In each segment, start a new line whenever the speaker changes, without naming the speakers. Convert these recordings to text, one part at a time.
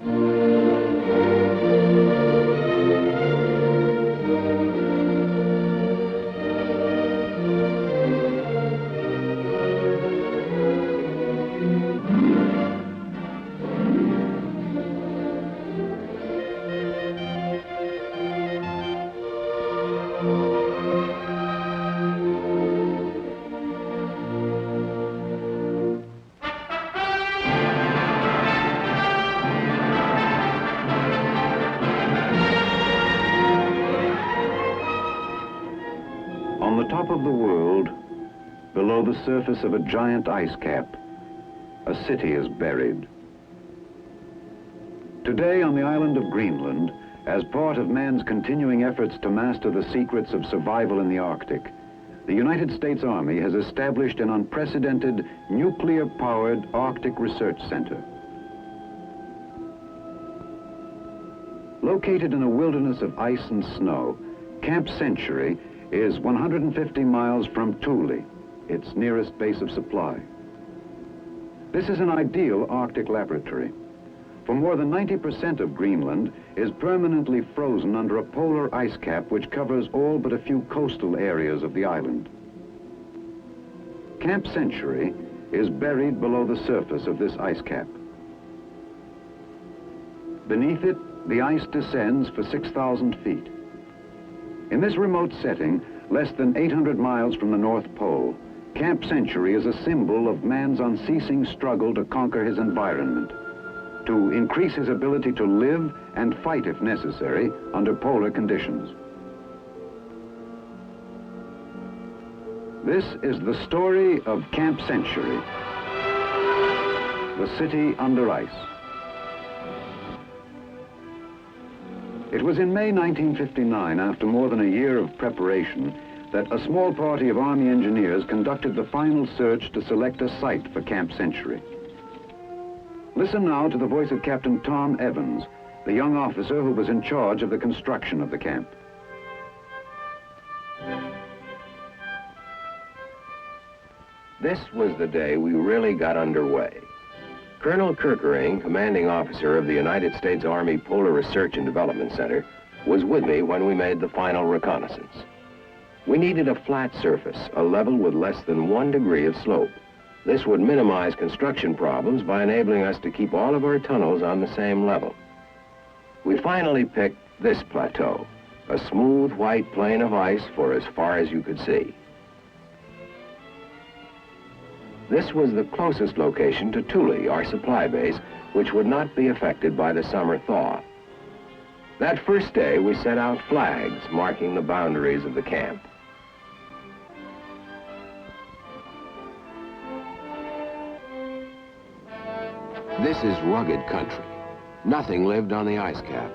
On the top of the world, below the surface of a giant ice cap, a city is buried. Today on the island of Greenland, as part of man's continuing efforts to master the secrets of survival in the Arctic, the United States Army has established an unprecedented nuclear-powered Arctic Research Center. Located in a wilderness of ice and snow, Camp Century is 150 miles from Thule, its nearest base of supply. This is an ideal Arctic laboratory. For more than 90% of Greenland is permanently frozen under a polar ice cap which covers all but a few coastal areas of the island. Camp Century is buried below the surface of this ice cap. Beneath it, the ice descends for 6,000 feet. In this remote setting, less than 800 miles from the North Pole, Camp Century is a symbol of man's unceasing struggle to conquer his environment, to increase his ability to live and fight, if necessary, under polar conditions. This is the story of Camp Century, the city under ice. It was in May 1959, after more than a year of preparation, that a small party of Army engineers conducted the final search to select a site for Camp Century. Listen now to the voice of Captain Tom Evans, the young officer who was in charge of the construction of the camp.
This was the day we really got underway. Colonel Kerkering, commanding officer of the United States Army Polar Research and Development Center, was with me when we made the final reconnaissance. We needed a flat surface, a level with less than 1 degree of slope. This would minimize construction problems by enabling us to keep all of our tunnels on the same level. We finally picked this plateau, a smooth white plain of ice for as far as you could see. This was the closest location to Thule, our supply base, which would not be affected by the summer thaw. That first day, we set out flags marking the boundaries of the camp. This is rugged country. Nothing lived on the ice cap.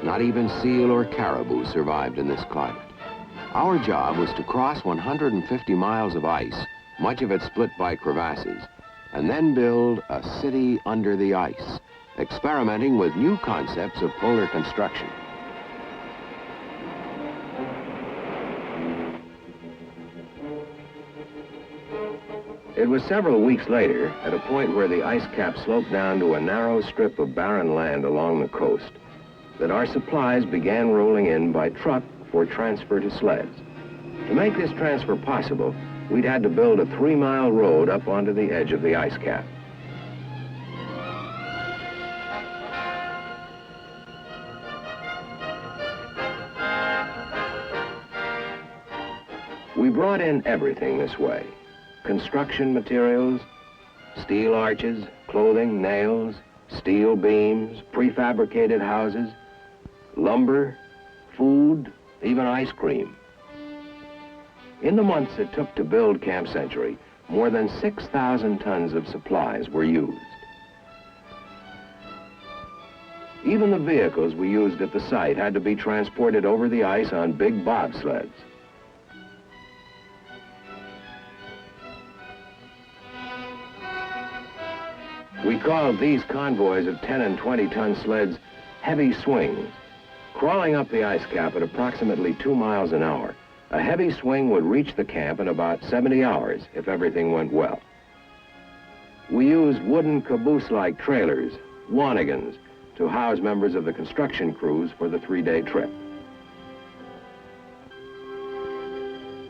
Not even seal or caribou survived in this climate. Our job was to cross 150 miles of ice, much of it split by crevasses, and then build a city under the ice, experimenting with new concepts of polar construction. It was several weeks later, at a point where the ice cap sloped down to a narrow strip of barren land along the coast, that our supplies began rolling in by truck for transfer to sleds. To make this transfer possible, we'd had to build a 3-mile road up onto the edge of the ice cap. We brought in everything this way: construction materials, steel arches, clothing, nails, steel beams, prefabricated houses, lumber, food, even ice cream. In the months it took to build Camp Century, more than 6,000 tons of supplies were used. Even the vehicles we used at the site had to be transported over the ice on big bobsleds. We called these convoys of 10 and 20-ton sleds heavy swings. Crawling up the ice cap at approximately 2 miles an hour, a heavy swing would reach the camp in about 70 hours if everything went well. We used wooden caboose-like trailers, wanigans, to house members of the construction crews for the 3-day trip.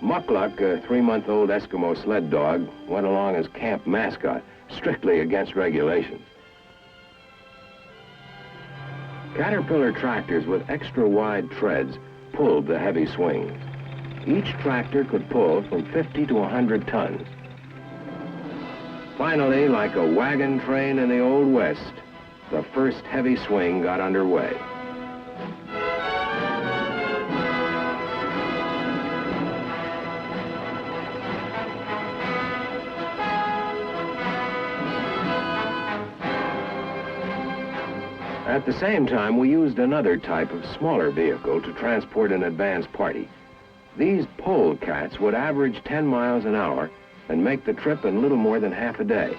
Mukluk, a 3-month-old Eskimo sled dog, went along as camp mascot, strictly against regulations. Caterpillar tractors with extra-wide treads pulled the heavy swings. Each tractor could pull from 50 to 100 tons. Finally, like a wagon train in the Old West, the first heavy swing got underway. At the same time, we used another type of smaller vehicle to transport an advance party. These polecats would average 10 miles an hour and make the trip in little more than half a day.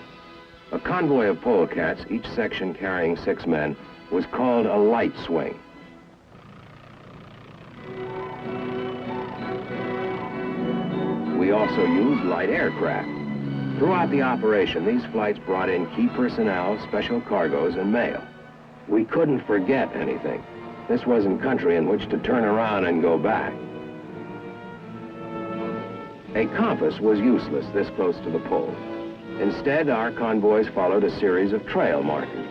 A convoy of polecats, each section carrying 6 men, was called a light swing. We also used light aircraft. Throughout the operation, these flights brought in key personnel, special cargoes, and mail. We couldn't forget anything. This wasn't country in which to turn around and go back. A compass was useless this close to the pole. Instead, our convoys followed a series of trail markers.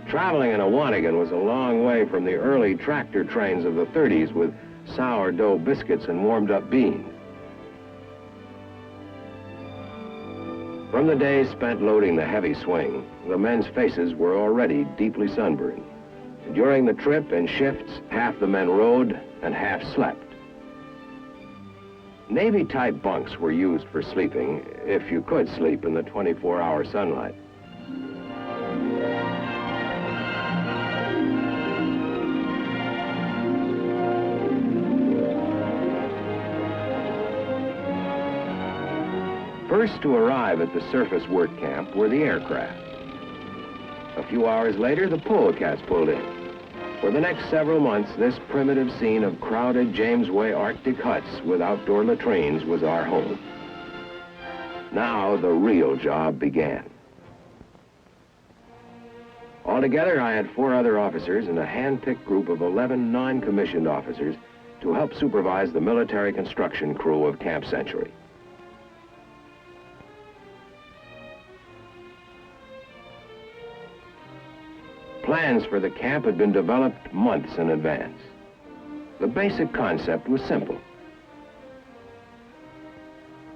Traveling in a Wanigan was a long way from the early tractor trains of the 30s with sourdough biscuits and warmed-up beans. From the days spent loading the heavy swing, the men's faces were already deeply sunburned. During the trip, in shifts, half the men rode and half slept. Navy-type bunks were used for sleeping, if you could sleep in the 24-hour sunlight. First to arrive at the surface work camp were the aircraft. A few hours later, the polecats pulled in. For the next several months, this primitive scene of crowded James Way Arctic huts with outdoor latrines was our home. Now the real job began. Altogether, I had 4 other officers and a hand-picked group of 11 non-commissioned officers to help supervise the military construction crew of Camp Century. Plans for the camp had been developed months in advance. The basic concept was simple.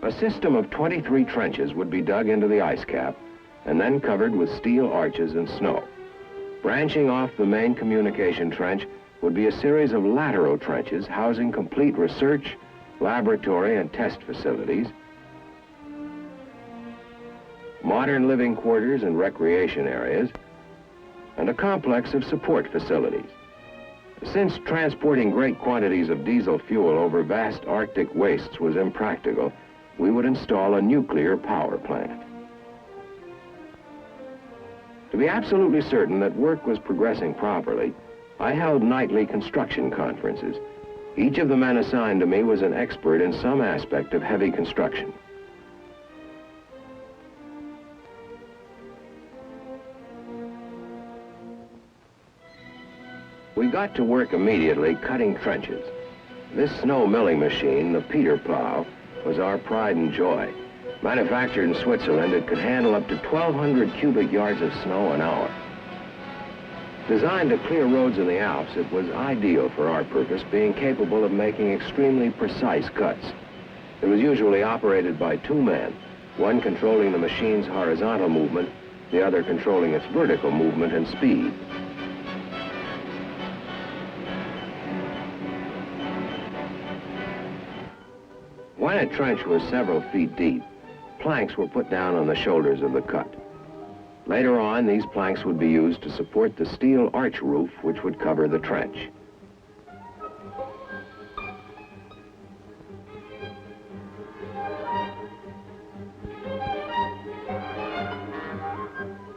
A system of 23 trenches would be dug into the ice cap and then covered with steel arches and snow. Branching off the main communication trench would be a series of lateral trenches housing complete research, laboratory, and test facilities, modern living quarters and recreation areas, and a complex of support facilities. Since transporting great quantities of diesel fuel over vast Arctic wastes was impractical, we would install a nuclear power plant. To be absolutely certain that work was progressing properly, I held nightly construction conferences. Each of the men assigned to me was an expert in some aspect of heavy construction. We got to work immediately cutting trenches. This snow milling machine, the Peter plow, was our pride and joy. Manufactured in Switzerland, it could handle up to 1,200 cubic yards of snow an hour. Designed to clear roads in the Alps, it was ideal for our purpose, being capable of making extremely precise cuts. It was usually operated by 2 men, one controlling the machine's horizontal movement, the other controlling its vertical movement and speed. When a trench was several feet deep, planks were put down on the shoulders of the cut. Later on, these planks would be used to support the steel arch roof which would cover the trench.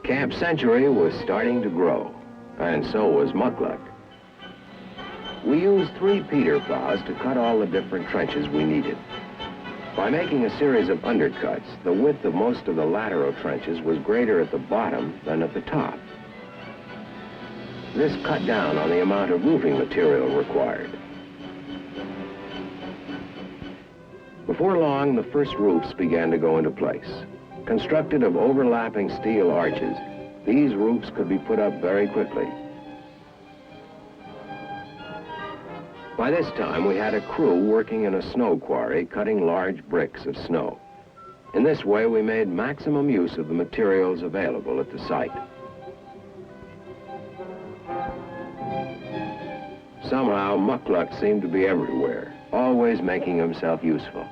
Camp Century was starting to grow, and so was Mukluk. We used 3 Peter plows to cut all the different trenches we needed. By making a series of undercuts, the width of most of the lateral trenches was greater at the bottom than at the top. This cut down on the amount of roofing material required. Before long, the first roofs began to go into place. Constructed of overlapping steel arches, these roofs could be put up very quickly. By this time, we had a crew working in a snow quarry cutting large bricks of snow. In this way, we made maximum use of the materials available at the site. Somehow, Muckluck seemed to be everywhere, always making himself useful.